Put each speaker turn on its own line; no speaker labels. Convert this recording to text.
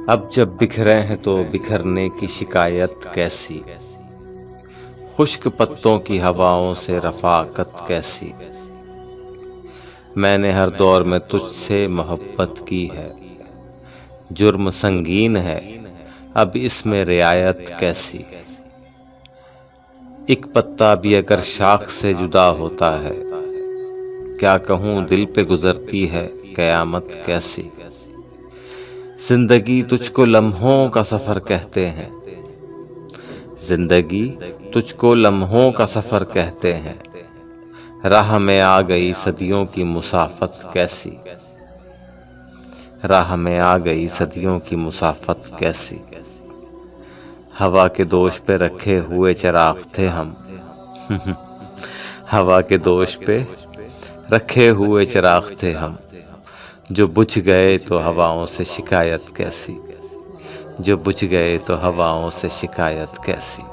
अब जब बिखरे हैं तो बिखरने की शिकायत कैसी, खुश्क पत्तों की हवाओं से रफाकत कैसी। मैंने हर दौर में तुझसे मोहब्बत की है, जुर्म संगीन है अब इसमें रियायत कैसी। एक पत्ता भी अगर शाख से जुदा होता है, क्या कहूँ दिल पे गुजरती है कयामत कैसी। जिंदगी तुझको लम्हों का सफर कहते हैं, जिंदगी तुझको लम्हों का सफर कहते हैं। राह में आ गई सदियों की मुसाफत कैसी, राह में आ गई सदियों की मुसाफत कैसी। हवा के दोष पे रखे हुए चिराग थे हम हवा के दोष पे रखे हुए चिराग थे हम, जो बुझ गए तो हवाओं से शिकायत कैसी, जो बुझ गए तो हवाओं से शिकायत कैसी।